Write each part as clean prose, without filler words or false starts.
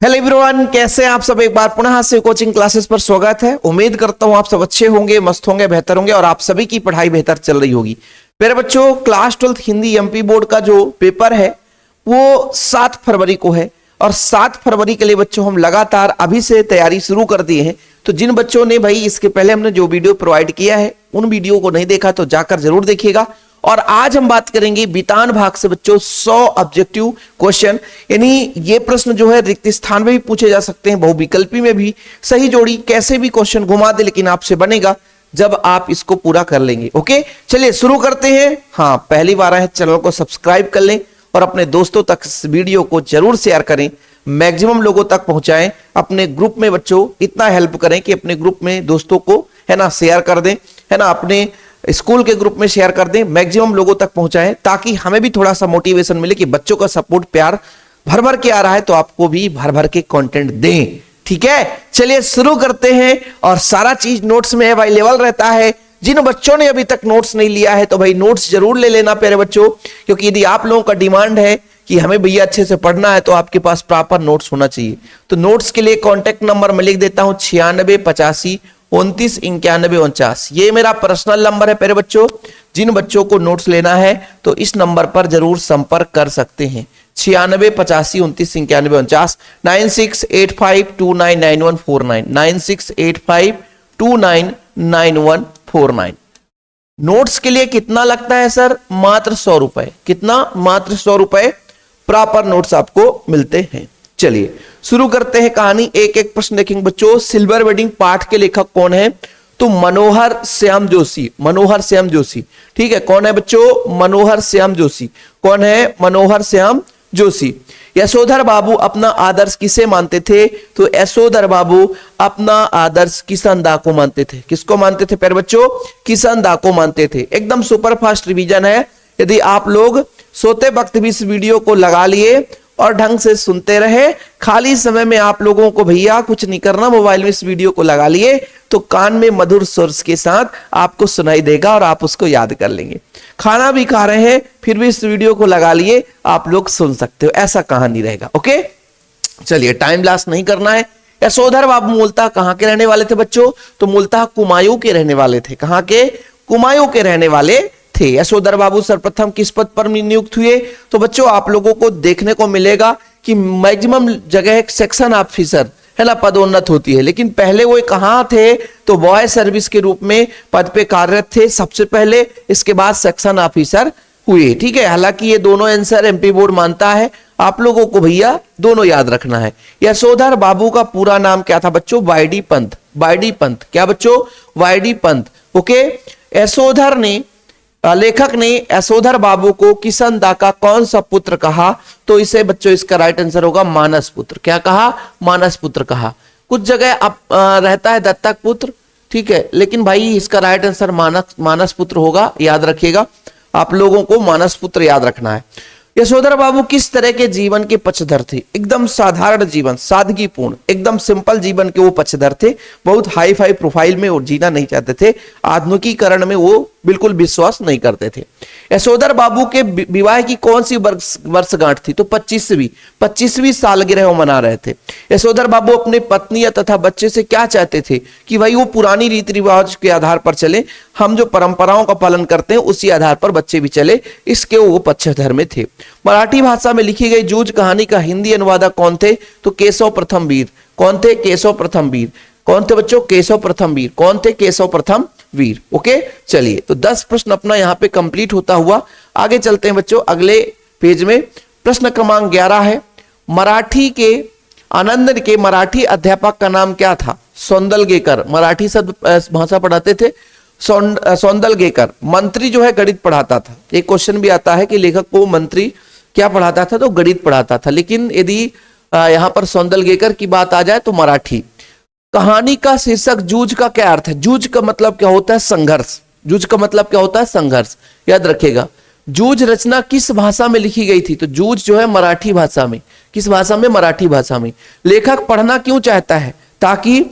Hello everyone, कैसे हैं आप सब। एक बार पुनः से कोचिंग क्लासेस पर स्वागत है। उम्मीद करता हूं आप सब अच्छे होंगे, मस्त होंगे, बेहतर होंगे और आप सभी की पढ़ाई बेहतर चल रही होगी। मेरे बच्चों, क्लास 12 हिंदी एमपी बोर्ड का जो पेपर है वो 7 फरवरी को है और 7 फरवरी के लिए बच्चों हम लगातार अभी से तैयारी शुरू कर दिए हैं। तो जिन बच्चों ने भाई इसके पहले हमने जो वीडियो प्रोवाइड किया है उन वीडियो को नहीं देखा तो जाकर जरूर देखिएगा। और आज हम बात करेंगे वितान भाग से बच्चों 100 ऑब्जेक्टिव क्वेश्चन, यानी ये प्रश्न जो है रिक्त स्थान में भी पूछे जा सकते हैं, बहुविकल्पी में भी, सही जोड़ी कैसे भी क्वेश्चन घुमा दे लेकिन आपसे बनेगा जब आप इसको पूरा कर लेंगे। ओके, चलिए शुरू करते हैं। हाँ, पहली बार आए चैनल को सब्सक्राइब कर लें और अपने दोस्तों तक इस वीडियो को जरूर शेयर करें, मैक्सिमम लोगों तक पहुंचाएं। अपने ग्रुप में बच्चों इतना हेल्प करें कि अपने ग्रुप में दोस्तों को है ना शेयर कर दें, है ना, अपने स्कूल के ग्रुप में शेयर कर दें, मैक्सिमम लोगों तक पहुंचाएं ताकि हमें भी थोड़ा सा मोटिवेशन मिले कि बच्चों का सपोर्ट प्यार भर भर के आ रहा है तो आपको भी भर भर के कंटेंट दें। ठीक है, चलिए शुरू करते हैं। और सारा चीज नोट्स में अवेलेबल रहता है। जिन बच्चों ने अभी तक नोट्स नहीं लिया है तो भाई नोट्स जरूर ले लेना प्यारे बच्चों, क्योंकि यदि आप लोगों का डिमांड है कि हमें भैया अच्छे से पढ़ना है तो आपके पास प्रॉपर नोट्स होना चाहिए। तो नोट्स के लिए कॉन्टेक्ट नंबर मैं लिख देता हूं 9685299149। ये मेरा पर्सनल नंबर है प्यारे बच्चों। जिन बच्चों को नोट्स लेना है तो इस नंबर पर जरूर संपर्क कर सकते हैं। 9685299149, 9685299149, 9685299149। नोट्स के लिए कितना लगता है सर? मात्र 100 रुपए। कितना? मात्र 100 रुपए। प्रॉपर नोट्स आपको मिलते हैं। चलिए शुरू करते हैं कहानी। एक एक प्रश्न देखेंगे बच्चों। सिल्वर वेडिंग पाठ के लेखक कौन है? तो मनोहर श्याम जोशी। मनोहर श्याम जोशी, ठीक है। कौन है बच्चों? मनोहर श्याम जोशी। कौन है? मनोहर श्याम जोशी। यशोधर बाबू अपना आदर्श किसे मानते थे? तो यशोधर बाबू अपना आदर्श किशन दा को मानते थे। किसको मानते थे प्यारे बच्चों? किशन दा को मानते थे। एकदम सुपर फास्ट रिवीजन है। यदि आप लोग सोते वक्त भी इस वीडियो को लगा लिए और ढंग से सुनते रहे, खाली समय में आप लोगों को भैया कुछ नहीं करना, मोबाइल में इस वीडियो को लगा लिए तो कान में मधुर स्वर के साथ आपको सुनाई देगा और आप उसको याद कर लेंगे। खाना भी खा रहे हैं फिर भी इस वीडियो को लगा लिए आप लोग सुन सकते हो, ऐसा कहानी रहेगा। ओके, चलिए टाइम लॉस नहीं करना है। यशोधर बाबू मूलतः कहां के रहने वाले थे बच्चों? तो मूलतः कुमायूं के रहने वाले थे। कहां के? कुमायूं के रहने वाले थे। यशोधर बाबू सर्वप्रथम किस पद पर नियुक्त हुए? तो बच्चों आप लोगों को देखने को मिलेगा कि मैक्सिमम जगह सेक्शन ऑफिसर है ना पदोन्नत होती है, लेकिन पहले वो कहां थे? तो बॉय सर्विस के रूप में पद पे कार्यरत थे सबसे पहले, इसके बाद सेक्शन ऑफिसर हुए। ठीक है, हालांकि ये दोनों आंसर एमपी बोर्ड मानता है, आप लोगों को भैया दोनों याद रखना है। यशोधर बाबू का पूरा नाम क्या था बच्चों? वाईडी पंत। वाईडी पंत। क्या बच्चों? वाईडी पंत। ओके, यशोधर ने लेखक ने यशोधर बाबू को किशन दा का कौन सा पुत्र कहा? तो इसे बच्चों इसका राइट आंसर होगा मानस पुत्र। क्या कहा? मानस पुत्र कहा। कुछ जगह अब रहता है दत्तक पुत्र, ठीक है, लेकिन भाई इसका राइट आंसर मानस पुत्र होगा, याद रखिएगा। आप लोगों को मानस पुत्र याद रखना है। यशोधर बाबू किस तरह के जीवन के पक्षधर थे? एकदम साधारण जीवन, सादगीपूर्ण, एकदम सिंपल जीवन के वो पक्षधर थे। बहुत हाई फाई प्रोफाइल में वो जीना नहीं चाहते थे, आधुनिकीकरण में वो बिल्कुल विश्वास नहीं करते थे। यशोधर बाबू के विवाह की कौन सी वर्षगांठ थी? तो 25वीं सालगिरह वो मना रहे थे। यशोधर बाबू अपने पत्नी तथा बच्चे से क्या चाहते थे? कि भाई वो पुरानी रीति रिवाज के आधार पर चले, हम जो परंपराओं का पालन करते हैं उसी आधार पर बच्चे भी चले, इसके वो पक्षधर में थे। मराठी भाषा में लिखी गई जूझ कहानी का हिंदी अनुवादक कौन थे? तो केशव प्रथम वीर। कौन थे? केशव प्रथम वीर। कौन थे बच्चों? केशव प्रथम वीर। कौन थे? केशव प्रथम वीर। ओके, चलिए तो 10 प्रश्न अपना यहां पे कंप्लीट होता हुआ आगे चलते हैं बच्चों अगले पेज में। प्रश्न क्रमांक 11 है, मराठी के आनंद के मराठी अध्यापक का नाम क्या था? सौंदलगेकर। मराठी शब्द भाषा पढ़ाते थे सौंदलगेकर। मंत्री जो है गणित पढ़ाता था। एक क्वेश्चन भी आता है कि लेखक को मंत्री क्या पढ़ाता था? तो गणित पढ़ाता था, लेकिन यदि यहां पर सौंदलगेकर की बात आ जाए तो मराठी। कहानी का शीर्षक जूझ का क्या अर्थ है? जूझ का मतलब क्या होता है? संघर्ष। जूझ का मतलब क्या होता है? संघर्ष। याद रखिएगा। जूझ रचना किस भाषा में लिखी गई थी? तो जूझ जो है मराठी भाषा में। किस भाषा में? मराठी भाषा में। लेखक पढ़ना क्यों चाहता है? ताकि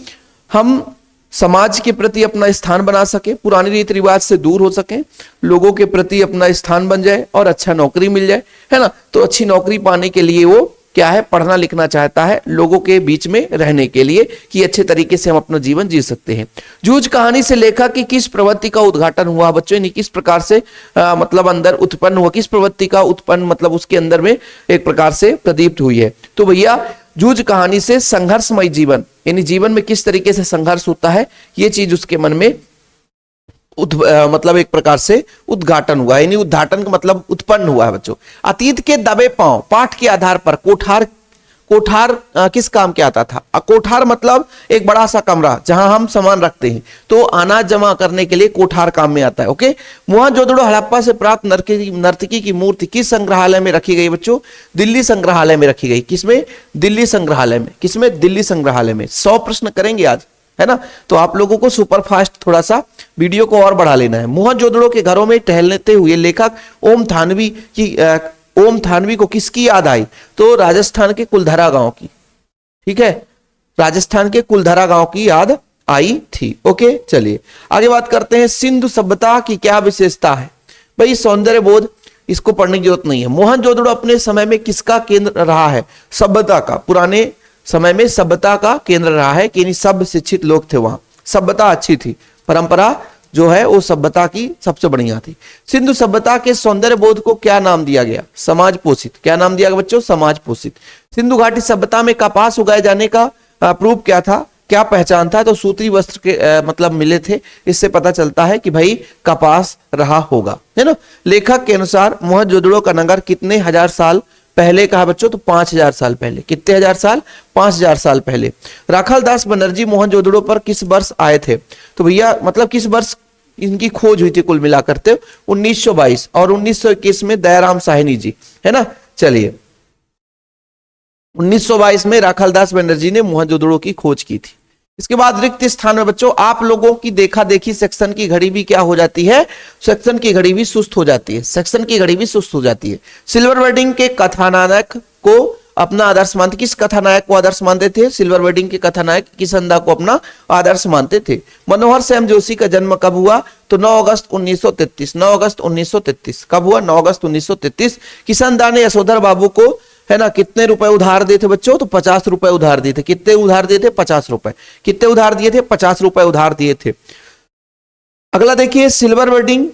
हम समाज के प्रति अपना स्थान बना सके, पुरानी रीति रिवाज से दूर हो सके, लोगों के प्रति अपना स्थान बन जाए और अच्छा नौकरी मिल जाए, है ना। तो अच्छी नौकरी पाने के लिए वो क्या है, पढ़ना लिखना चाहता है लोगों के बीच में रहने के लिए कि अच्छे तरीके से हम अपना जीवन जी सकते हैं। जूझ कहानी से लेखक की किस प्रवृत्ति का उद्घाटन हुआ बच्चों, यानी किस प्रकार से मतलब अंदर उत्पन्न हुआ, किस प्रवृत्ति का उत्पन्न मतलब उसके अंदर में एक प्रकार से प्रदीप्त हुई है। तो भैया जूझ कहानी से संघर्षमय जीवन, यानी जीवन में किस तरीके से संघर्ष होता है, ये चीज उसके मन में मतलब एक प्रकार से उद्घाटन हुआ, यानी उद्घाटन का मतलब उत्पन्न हुआ है बच्चों। अतीत के दबे पांव पाठ के आधार पर कोठार, कोठार किस काम के आता था? कोठार मतलब एक बड़ा सा कमरा जहां हम सामान रखते हैं, तो अनाज जमा करने के लिए कोठार काम में आता है। ओके, मोहनजोदड़ो हड़प्पा से प्राप्त नर्तकी की मूर्ति किस संग्रहालय में रखी गई बच्चों? दिल्ली संग्रहालय में रखी गई। किसमें? दिल्ली संग्रहालय में। किसमें? दिल्ली संग्रहालय में। 100 प्रश्न करेंगे आज, है ना, तो आप लोगों को सुपर फास्ट थोड़ा सा वीडियो को और बढ़ा लेना है। मोहनजोदड़ो के घरों में टहलते हुए लेखक ओम थानवी को किसकी याद आई? तो राजस्थान के कुलधरा गांव की, ठीक है, राजस्थान के कुलधरा गांव की याद आई थी। ओके, चलिए आगे बात करते हैं। सिंधु सभ्यता की क्या विशेषता है? भाई सौंदर्य बोध, इसको पढ़ने की जरूरत नहीं है। मोहनजोदड़ो अपने समय में किसका केंद्र रहा है? सभ्यता का, पुराने समय में सभ्यता का केंद्र रहा है कि सब शिक्षित लोग थे वहां, सभ्यता अच्छी थी, परंपरा जो है वो सभ्यता की सबसे बढ़िया थी। सिंधु सभ्यता के सौंदर्य बोध को क्या नाम दिया गया? समाज पोषित। क्या नाम दिया गया बच्चों? समाज पोषित। सिंधु घाटी सभ्यता में कपास उगाए जाने का प्रूफ क्या था, क्या पहचान था? तो सूत्री वस्त्र के मतलब मिले थे, इससे पता चलता है कि भाई कपास रहा होगा, है ना। लेखक के अनुसार मोहनजोदड़ो का नगर कितने हजार साल पहले कहा बच्चों? तो 5000 साल पहले। कितने हजार साल? 5000 साल पहले। राखालदास बनर्जी मोहनजोदड़ो पर किस वर्ष आए थे? तो भैया मतलब किस वर्ष इनकी खोज हुई थी कुल मिलाकर? 1922 और 1921 में दयाराम साहनी जी, है ना। चलिए 1922 में राखालदास बनर्जी ने मोहनजोदड़ो की खोज की थी। इसके बाद रिक्त स्थान में बच्चों आप लोगों की देखा देखी सेक्शन की घड़ी भी क्या हो जाती है? सेक्शन की घड़ी भी सुस्त हो जाती है, सेक्शन की घड़ी भी सुस्त हो जाती है। सिल्वर वेडिंग के कथानायक को अपना आदर्श मानते, किस कथानायक को आदर्श मानते थे? सिल्वर वेडिंग के कथानायक किसंदा को अपना आदर्श मानते थे। मनोहर श्याम जोशी का जन्म कब हुआ? तो 9 अगस्त 1933। 9 अगस्त 1933 कब हुआ? 9 अगस्त 1933। किसंदा ने यशोधर बाबू को, है ना, कितने रुपए उधार दिए थे बच्चों? तो 50 रुपए उधार दिए थे। कितने उधार दिए थे? 50 रुपए। कितने उधार दिए थे? 50 रुपए उधार दिए थे। अगला देखिए, सिल्वर वेडिंग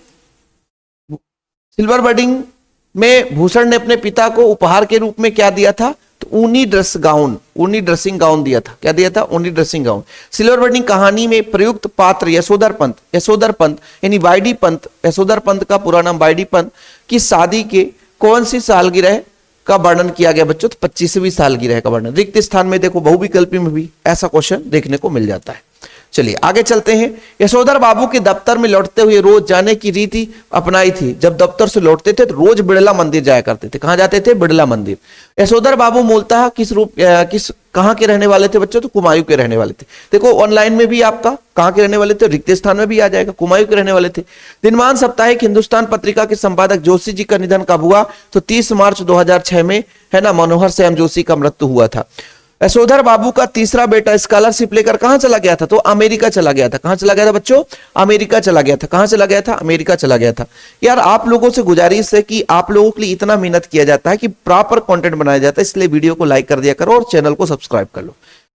में भूषण ने अपने पिता को उपहार के रूप में क्या दिया था? तो ऊनी ड्रेसिंग गाउन दिया था। क्या दिया था? ऊनी ड्रेसिंग गाउन। सिल्वर वेडिंग कहानी में प्रयुक्त पात्र यशोधर पंत यानी वाईडी पंत, यशोधर पंत का पूरा नाम वाईडी पंत की शादी के कौन सी सालगिरह का वर्णन किया गया बच्चों? तो 25वीं सालगिरह का वर्णन। रिक्त स्थान में देखो बहुविकल्पी में भी ऐसा क्वेश्चन देखने को मिल जाता है। चलिए आगे चलते हैं। यशोधर बाबू के दफ्तर में लौटते हुए रोज जाने की रीति अपनाई थी। जब दफ्तर से लौटते थे तो रोज बिड़ला मंदिर जाया करते थे। कहां जाते थे? बिड़ला मंदिर। यशोधर बाबू मूलतः कहां के रहने वाले थे बच्चों? तो कुमायूं के रहने वाले थे। देखो ऑनलाइन में भी आपका कहां के रहने वाले थे, रिक्त स्थान में भी आ जाएगा, कुमायूं के रहने वाले थे। दिनमान साप्ताहिक हिंदुस्तान पत्रिका के संपादक जोशी जी का निधन कब हुआ? तो 30 मार्च 2006 में, है ना, मनोहर श्याम जोशी का मृत्यु हुआ था। यशोधर बाबू का तीसरा बेटा स्कॉलरशिप लेकर कहां चला गया था? तो अमेरिका चला गया था। कहां चला गया था बच्चों? अमेरिका चला गया था। कहां चला गया था? अमेरिका चला गया था। यार आप लोगों से गुजारिश है कि आप लोगों के लिए इतना मेहनत किया जाता है कि प्रॉपर कंटेंट बनाया जाता है, इसलिए वीडियो को लाइक कर दिया करो और चैनल को सब्सक्राइब कर लो।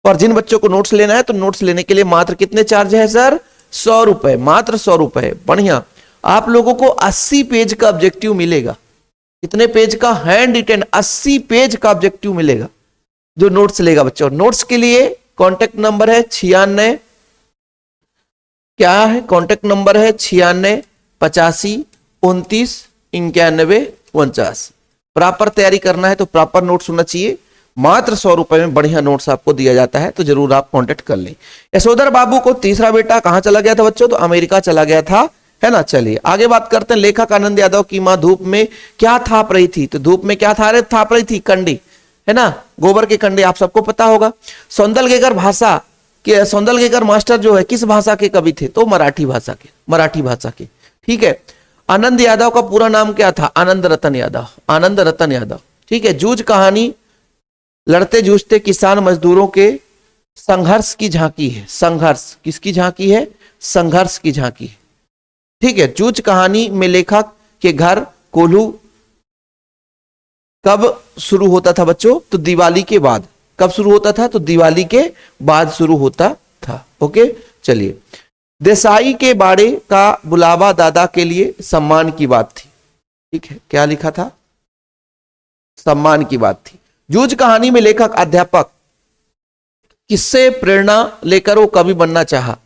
और जिन बच्चों को नोट्स लेना है तो नोट्स लेने के लिए मात्र कितने चार्ज है सर? 100 रुपए, मात्र 100 रुपए। बढ़िया। आप लोगों को 80 पेज का ऑब्जेक्टिव मिलेगा। कितने पेज का? हैंड रिटेन 80 पेज का ऑब्जेक्टिव मिलेगा जो नोट्स लेगा बच्चों। नोट्स के लिए कांटेक्ट नंबर है 96, क्या है कांटेक्ट नंबर है? 96 85 29 91 49। प्रॉपर तैयारी करना है तो प्रॉपर नोट्स होना चाहिए। मात्र 100 रुपए में बढ़िया नोट्स आपको दिया जाता है, तो जरूर आप कांटेक्ट कर लें। यशोधर बाबू को तीसरा बेटा कहां चला गया था बच्चों? तो अमेरिका चला गया था, है ना। चलिए आगे बात करते हैं। लेखक आनंद यादव की मां धूप में क्या थाप रही थी? तो धूप में क्या थाप रही थी? कंडी, है ना, गोबर के कंडे, आप सबको पता होगा। सौंदलगेकर मास्टर जो है किस भाषा के कवि थे? तो मराठी भाषा के। ठीक है। आनंद यादव का पूरा नाम क्या था? आनंद रतन यादव। ठीक है। जूझ कहानी लड़ते जूझते किसान मजदूरों के संघर्ष की झांकी है। संघर्ष किसकी झांकी है? संघर्ष की झांकी है। ठीक है। जूझ कहानी में लेखक के घर कोल्हू कब शुरू होता था बच्चों? तो दिवाली के बाद। कब शुरू होता था? तो दिवाली के बाद शुरू होता था। ओके, चलिए। देसाई के बाड़े का बुलावा दादा के लिए सम्मान की बात थी। ठीक है, क्या लिखा था? सम्मान की बात थी। जूझ कहानी में लेखक अध्यापक किससे प्रेरणा लेकर वो कवि बनना चाहा?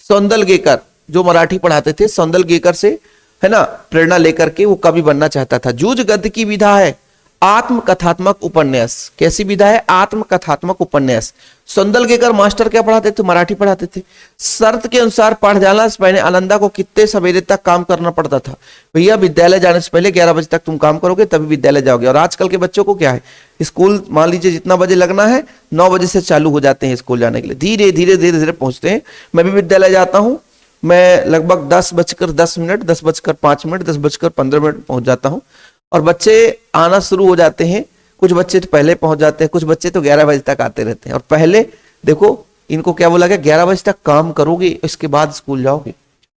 सौंदलगेकर, जो मराठी पढ़ाते थे, सौंदलगेकर से है ना प्रेरणा लेकर के वो कवि बनना चाहता था। जूझ गद्य की विधा है आत्मकथात्मक उपन्यास। कैसी विधा है? आत्मकथात्मक उपन्यास। सौंदलगेकर मास्टर क्या पढ़ाते थे? मराठी पढ़ाते थे। शर्त के अनुसार पाठशाला से पहले आनंदा को कितने सवेरे तक काम करना पड़ता था? भैया विद्यालय जाने से पहले 11 बजे तक तुम काम करोगे तभी विद्यालय जाओगे। और आजकल के बच्चों को क्या है, स्कूल मान लीजिए जितना बजे लगना है 9 बजे से चालू हो जाते हैं स्कूल जाने के लिए, धीरे धीरे धीरे धीरे पहुंचते हैं। मैं भी विद्यालय जाता हूँ, मैं लगभग 10:10, 10:05, 10:15 पहुंच जाता हूँ। और बच्चे आना शुरू हो जाते हैं। कुछ बच्चे तो पहले पहुंच जाते हैं, कुछ बच्चे तो 11 बजे तक आते रहते हैं। और पहले देखो इनको क्या बोला गया, 11 बजे तक काम करोगे इसके बाद स्कूल जाओगे।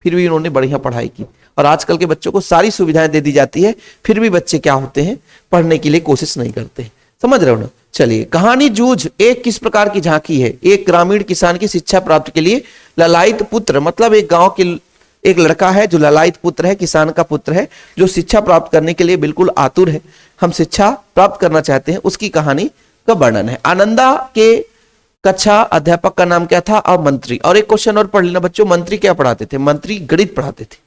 फिर भी इन्होंने बढ़िया पढ़ाई की। और आजकल के बच्चों को सारी सुविधाएं दे दी जाती है, फिर भी बच्चे क्या होते हैं, पढ़ने के लिए कोशिश नहीं करते। समझ रहे हो ना? चलिए, कहानी जूझ एक किस प्रकार की झांकी है? एक ग्रामीण किसान की शिक्षा प्राप्ति के लिए ललायत पुत्र, मतलब एक गांव के एक लड़का है जो ललायत पुत्र है, किसान का पुत्र है, जो शिक्षा प्राप्त करने के लिए बिल्कुल आतुर है। हम शिक्षा प्राप्त करना चाहते हैं, उसकी कहानी का वर्णन है। आनंदा के कक्षा अध्यापक का नाम क्या था? और मंत्री। और एक क्वेश्चन और पढ़ लेना बच्चों, मंत्री क्या पढ़ाते थे? मंत्री गणित पढ़ाते थे।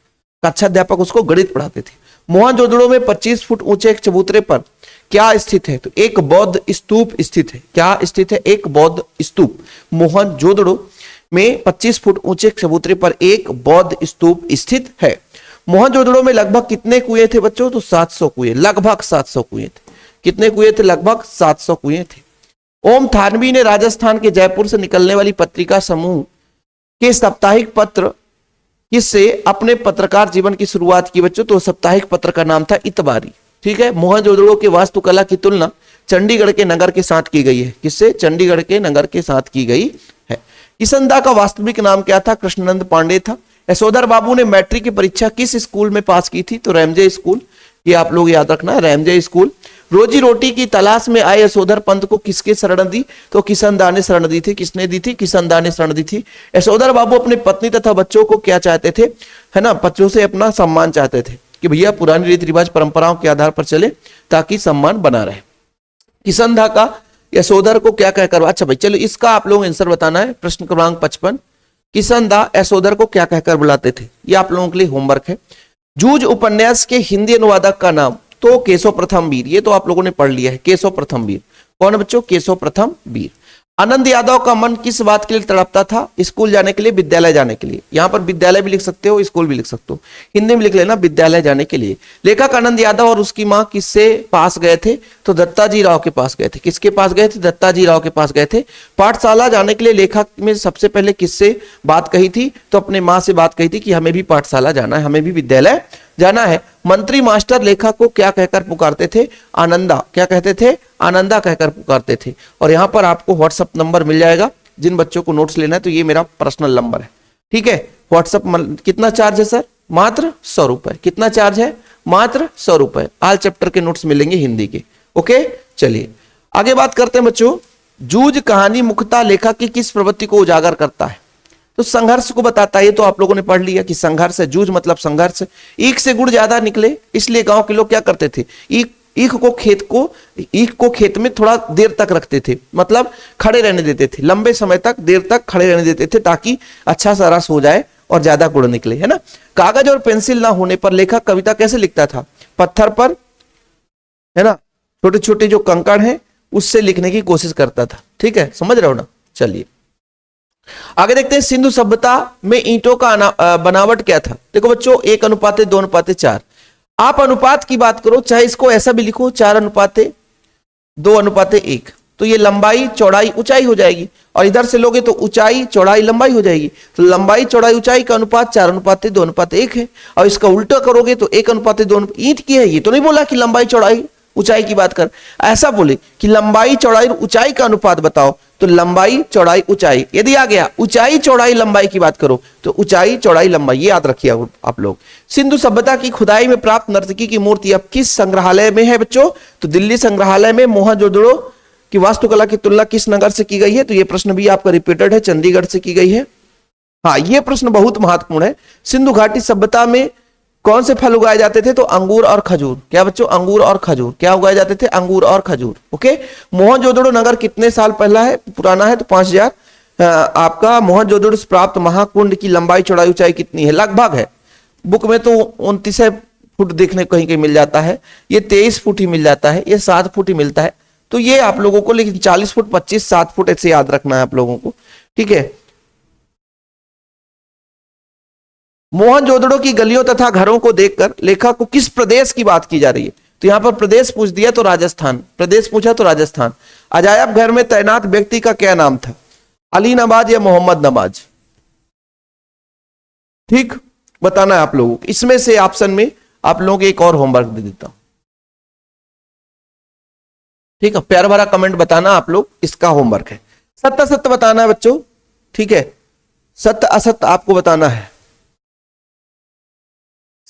कक्षा अध्यापक उसको गणित पढ़ाते थे। मोहनजोदड़ो में 25 फुट ऊंचे एक चबूतरे पर क्या स्थित है? तो एक बौद्ध स्तूप स्थित है। क्या स्थित है? एक बौद्ध स्तूप। मोहनजोदड़ो में 25 फुट ऊंचे चबूतरे पर एक बौद्ध स्तूप स्थित है। मोहनजोदड़ो में लगभग कितने कुएं थे बच्चों? तो 700 कुएं, लगभग 700 कुएं थे। कितने कुएं थे? लगभग 700 कुएं थे। ओम थानवी ने राजस्थान के जयपुर से निकलने वाली पत्रिका समूह के साप्ताहिक पत्र किससे अपने पत्रकार जीवन की शुरुआत की बच्चों? तो साप्ताहिक पत्र का नाम था इतबारी। ठीक है। मोहनजोदड़ो के वास्तुकला की तुलना चंडीगढ़ के नगर के साथ की गई है। किससे? चंडीगढ़ के नगर के साथ की गई है। किसनदा का वास्तविक नाम क्या था? कृष्णानंद पांडे था। यशोधर बाबू ने मैट्रिक की परीक्षा किस स्कूल में पास की थी? तो रैमजे स्कूल। ये आप लोग याद रखना, रैमजे स्कूल। रोजी रोटी की तलाश में आए यशोधर पंत को किसके शरण दी? तो किसनदा ने शरण दी थी। किसने दी थी? किसनदा ने शरण दी थी। यशोधर बाबू अपनी पत्नी तथा बच्चों को क्या चाहते थे? है ना, बच्चों से अपना सम्मान चाहते थे कि भैया पुरानी रीति रिवाज परंपराओं के आधार पर चले ताकि सम्मान बना रहे। किसनदा का यशोधर को क्या कहकर, अच्छा भाई चलो इसका आप लोग आंसर बताना है। प्रश्न क्रमांक 55, किसनदा यशोधर को क्या कहकर बुलाते थे? ये आप लोगों के लिए होमवर्क है। जूझ उपन्यास के हिंदी अनुवादक का नाम? तो केशव प्रथम वीर। ये तो आप लोगों ने पढ़ लिया है, केशव प्रथम वीर। कौन है बच्चों? केशव प्रथम वीर। आनंद यादव का मन किस बात के लिए तड़पता था? स्कूल जाने के लिए, विद्यालय जाने के लिए। यहां पर विद्यालय भी लिख सकते हो, स्कूल भी लिख सकते हो, हिंदी में लिख लेना विद्यालय जाने के लिए। लेखक आनंद यादव और उसकी मां किससे पास गए थे? तो दत्ताजी राव के पास गए थे। किसके पास गए थे? दत्ताजी राव के पास गए थे। पाठशाला जाने के लिए लेखक में सबसे पहले किससे बात कही थी? तो अपने मां से बात कही थी कि हमें भी पाठशाला जाना है, हमें भी विद्यालय जाना है। मंत्री मास्टर लेखक को क्या कहकर पुकारते थे? आनंदा। क्या कहते थे? आनंदा कहकर पुकारते थे। और यहां पर आपको व्हाट्सएप नंबर मिल जाएगा। जिन बच्चों को नोट्स लेना है तो ये मेरा पर्सनल नंबर है। ठीक है। व्हाट्सएप कितना चार्ज है सर? मात्र 100 रुपए। कितना चार्ज है? मात्र 100 रुपए। ऑल चैप्टर के नोट्स मिलेंगे हिंदी के। ओके, चलिए आगे बात करते हैं बच्चों। जूझ कहानी मुख्यतः लेखक की किस प्रवृत्ति को उजागर करता है? तो संघर्ष को बताता है। ये तो आप लोगों ने पढ़ लिया कि संघर्ष है। जूझ मतलब संघर्ष। ईख से गुड़ ज्यादा निकले, इसलिए गांव के लोग क्या करते थे? ईख को खेत में थोड़ा देर तक रखते थे, मतलब खड़े रहने देते थे, लंबे समय तक देर तक खड़े रहने देते थे ताकि अच्छा सा रस हो जाए और ज्यादा गुड़ निकले, है ना। कागज और पेंसिल ना होने पर लेखक कविता कैसे लिखता था? पत्थर पर, है ना, छोटे छोटे जो कंकड़ हैं उससे लिखने की कोशिश करता था। ठीक है, समझ रहे हो ना। चलिए आगे देखते हैं। सिंधु सभ्यता में ईंटों का बनावट क्या था? देखो बच्चों 1:2:4। आप अनुपात की बात करो, चाहे इसको ऐसा भी लिखो 4:2:1, तो ये लंबाई चौड़ाई ऊंचाई हो जाएगी। और इधर से लोगे तो ऊंचाई चौड़ाई लंबाई हो जाएगी। तो लंबाई चौड़ाई ऊंचाई का अनुपात 4:2:1 है। और इसका उल्टा करोगे तो 1:2। ईंट की है, ये तो नहीं बोला कि लंबाई चौड़ाई ऊंचाई की बात कर, ऐसा बोले कि लंबाई चौड़ाई और ऊंचाई का अनुपात बताओ, तो लंबाई चौड़ाई ऊंचाई। यदि आ गया ऊंचाई चौड़ाई लंबाई की बात करो तो ऊंचाई चौड़ाई लंबाई, ये याद रखिए आप लोग। सिंधु सभ्यता की खुदाई में प्राप्त नर्तकी की मूर्ति अब किस संग्रहालय में है बच्चों? तो दिल्ली संग्रहालय में। मोहनजोदड़ो की वास्तुकला की तुलना किस नगर से की गई है? तो ये प्रश्न भी आपका रिपीटेड है, चंडीगढ़ से की गई है। हाँ, ये प्रश्न बहुत महत्वपूर्ण है। सिंधु घाटी सभ्यता में कौन से फल उगाए जाते थे? तो अंगूर और खजूर। क्या बच्चों? अंगूर और खजूर। क्या उगाए जाते थे? अंगूर और खजूर। ओके। मोहनजोदड़ो नगर कितने साल पहला है, पुराना है? तो 5000। आपका मोहनजोदड़ो से प्राप्त महाकुंड की लंबाई चौड़ाई ऊंचाई कितनी है? लगभग है, बुक में तो 29 फुट देखने को कहीं कहीं मिल जाता है, ये 23 फुट ही मिल जाता है, ये 7 फुट ही मिलता है। तो ये आप लोगों को, लेकिन 40 फुट 25 7 फुट ऐसे याद रखना है आप लोगों को, ठीक है। मोहनजोदड़ो की गलियों तथा घरों को देखकर लेखक को किस प्रदेश की बात की जा रही है? तो यहां पर प्रदेश पूछ दिया तो राजस्थान, प्रदेश पूछा तो राजस्थान। अजायब घर में तैनात व्यक्ति का क्या नाम था? अली नवाज या मोहम्मद नवाज? ठीक बताना है आप लोगों को। इसमें से ऑप्शन में आप लोगों को एक और होमवर्क दे देता हूं, ठीक है। प्यार भरा कमेंट बताना आप लोग, इसका होमवर्क है। सत्य असत्य बताना है बच्चों, ठीक है। सत्य असत्य आपको बताना है,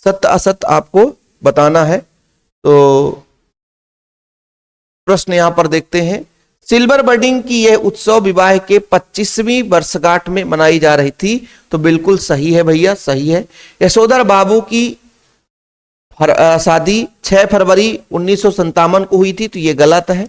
सत्य असत्य आपको बताना है। तो प्रश्न यहां पर देखते हैं। सिल्वर बर्डिंग की यह उत्सव विवाह के 25वीं वर्षगांठ में मनाई जा रही थी, तो बिल्कुल सही है भैया, सही है। यशोधर बाबू की शादी 6 फरवरी 1957 को हुई थी, तो ये गलत है,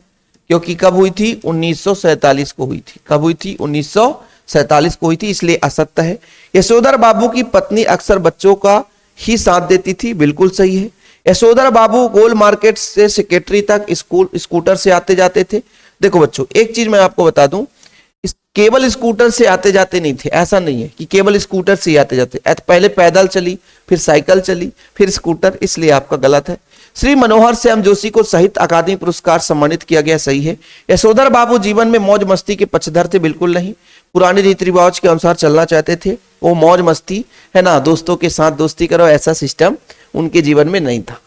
क्योंकि कब हुई थी? 1947 को हुई थी। कब हुई थी? 1947 को हुई थी, इसलिए असत्य है। यशोधर बाबू की पत्नी अक्सर बच्चों का ही साथ देती थी, बिल्कुल सही है। यशोधर बाबू गोल मार्केट से सेक्रेटरी तक स्कूटर से आते जाते थे। देखो बच्चों, एक चीज मैं आपको बता दूं, केवल स्कूटर से आते जाते नहीं थे, ऐसा नहीं है कि केवल स्कूटर से आते जाते, पहले पैदल चली, फिर साइकिल चली, फिर स्कूटर, इसलिए आपका गलत है। श्री मनोहर श्याम जोशी को साहित्य अकादमी पुरस्कार सम्मानित किया गया, सही है। यशोधर बाबू जीवन में मौज मस्ती के पक्षधर थे, बिल्कुल नहीं। पुराने रीति रिवाज के अनुसार चलना चाहते थे, वो मौज मस्ती है ना, दोस्तों के साथ दोस्ती करो, ऐसा सिस्टम उनके जीवन में नहीं था।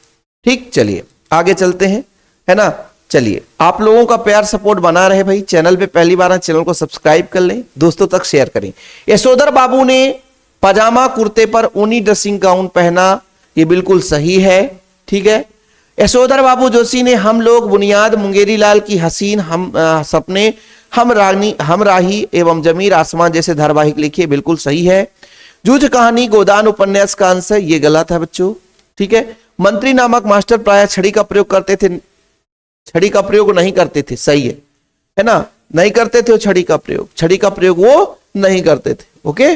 ठीक, चलिए आगे चलते हैं, है ना। चलिए, आप लोगों का प्यार सपोर्ट बना रहे भाई। चैनल पे पहली बार चैनल को सब्सक्राइब कर लें, दोस्तों तक शेयर करें। यशोधर बाबू ने पजामा कुर्ते पर ऊनी ड्रेसिंग गाउन पहना, ये बिल्कुल सही है, ठीक है। यशोधर बाबू जोशी ने हम लोग, बुनियाद, मुंगेरी लाल की हसीन, हम सपने, हम राही एवं जमीर आसमान जैसे धारावाहिक लिखे, बिल्कुल सही है। जूझ कहानी गोदान उपन्यास का अंश है, ये गलत है बच्चों, ठीक है। मंत्री नामक मास्टर प्राय छड़ी का प्रयोग करते थे, छड़ी का प्रयोग नहीं करते थे, सही है ना, नहीं करते थे वो छड़ी का प्रयोग, छड़ी का प्रयोग वो नहीं करते थे, ओके,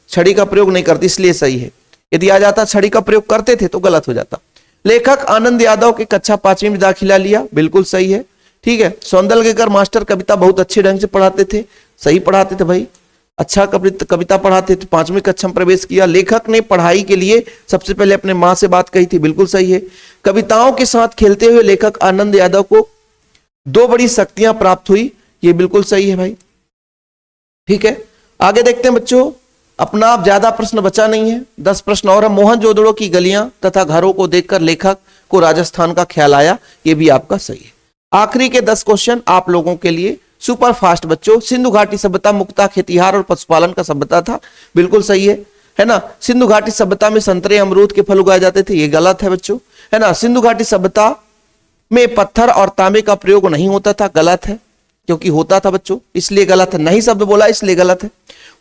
छड़ी का प्रयोग नहीं करते, इसलिए सही है। यदि आ जाता छड़ी का प्रयोग करते थे तो गलत हो जाता। लेखक आनंद यादव के कक्षा 5वीं में दाखिला लिया, बिल्कुल सही है, ठीक है। सौंदलगेकर मास्टर कविता बहुत अच्छे ढंग से पढ़ाते थे, सही पढ़ाते थे भाई, अच्छा कविता पढ़ाते थे। 5वीं कक्षा में प्रवेश किया। लेखक ने पढ़ाई के लिए सबसे पहले अपने माँ से बात कही थी, बिल्कुल सही है। कविताओं के साथ खेलते हुए लेखक आनंद यादव को 2 बड़ी शक्तियां प्राप्त हुई, ये बिल्कुल सही है भाई, ठीक है। आगे देखते हैं बच्चों, अपना आप ज्यादा प्रश्न बचा नहीं है, 10 प्रश्न और है। मोहनजोदड़ो की गलियां तथा घरों को देखकर लेखक को राजस्थान का ख्याल आया, ये भी आपका सही है। आखिरी के 10 क्वेश्चन आप लोगों के लिए सुपर फास्ट बच्चों। सिंधु घाटी सभ्यता मुख्यतः खेतीहार और पशुपालन का सभ्यता था, बिल्कुल सही है ना। सिंधु घाटी सभ्यता में संतरे अमरूद के फल उगाए जाते थे, ये गलत है बच्चों, है ना। सिंधु घाटी सभ्यता में पत्थर और तांबे का प्रयोग नहीं होता था, गलत है, क्योंकि होता था बच्चों, इसलिए गलत है। नहीं शब्द बोला इसलिए गलत है।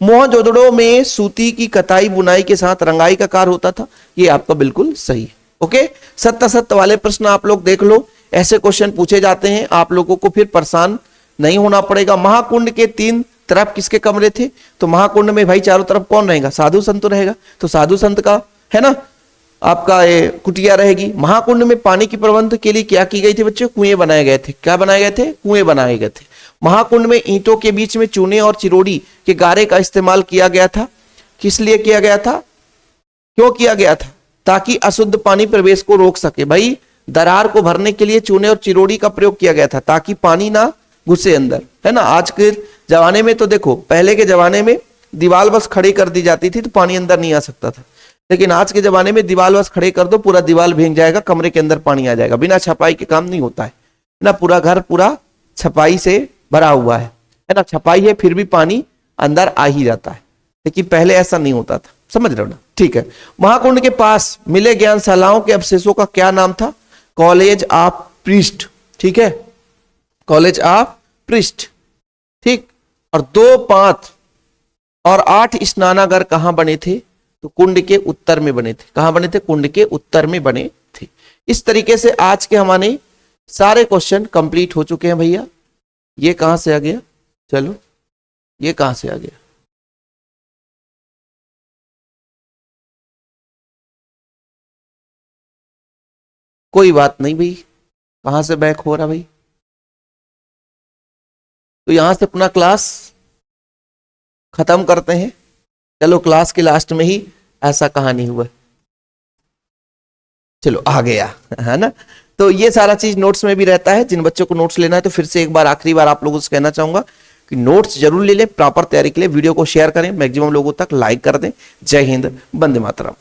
मोहनजोदड़ो में सूती की कताई बुनाई के साथ रंगाई का कार्य होता था, ये आपका बिल्कुल सही है, ओके। सत्य सत्य वाले प्रश्न आप लोग देख लो, ऐसे क्वेश्चन पूछे जाते हैं, आप लोगों को फिर परेशान नहीं होना पड़ेगा। महाकुंड के 3 तरफ किसके कमरे थे? तो महाकुंड में भाई चारों तरफ कौन रहेगा? साधु संत रहेगा, तो साधु संत का, है ना, आपका ये कुटिया रहेगी। महाकुंड में पानी की प्रबंध के लिए क्या की गई थी बच्चों? कुएं बनाए गए थे। क्या बनाए गए थे? कुएं बनाए गए थे। महाकुंड में ईंटों के बीच में चूने और चिरोड़ी के गारे का इस्तेमाल किया गया था, किस लिए किया गया था? क्यों किया गया था? ताकि अशुद्ध पानी प्रवेश को रोक सके। भाई दरार को भरने के लिए चूने और चिरोड़ी का प्रयोग किया गया था, ताकि पानी ना घुसे अंदर, है ना। आज के जमाने में तो देखो, पहले के जमाने में दीवार बस खड़ी कर दी जाती थी तो पानी अंदर नहीं आ सकता था, लेकिन आज के जमाने में दीवार बस खड़े कर दो, पूरा दीवार भीग जाएगा, कमरे के अंदर पानी आ जाएगा, बिना छपाई के काम नहीं होता है ना। पूरा घर पूरा छपाई से भरा हुआ है ना, छपाई है फिर भी पानी अंदर आ ही जाता है, लेकिन पहले ऐसा नहीं होता था, समझ रहे हो ना। ठीक है, महाकुंड के पास मिले ज्ञानशालाओं के अवशेषों का क्या नाम था? कॉलेज ऑफ प्रीस्ट, ठीक है, कॉलेज ऑफ प्रीस्ट, ठीक। और 2, 5 और 8 स्नानागार कहां बने थे? तो कुंड के उत्तर में बने थे। कहां बने थे? कुंड के उत्तर में बने थे। इस तरीके से आज के हमारे सारे क्वेश्चन कंप्लीट हो चुके हैं भैया। ये कहां से आ गया? चलो, ये कहां से आ गया? कोई बात नहीं भाई, कहां से बैक हो रहा भाई? तो यहां से अपना क्लास खत्म करते हैं। चलो, क्लास के लास्ट में ही ऐसा कहानी हुआ, चलो आ गया, है ना। तो ये सारा चीज नोट्स में भी रहता है। जिन बच्चों को नोट्स लेना है तो फिर से एक बार आखिरी बार आप लोगों से कहना चाहूंगा कि नोट्स जरूर ले लें प्रॉपर तैयारी के लिए। वीडियो को शेयर करें, मैक्सिमम लोगों तक लाइक कर दें। जय हिंद, वंदे मातरम।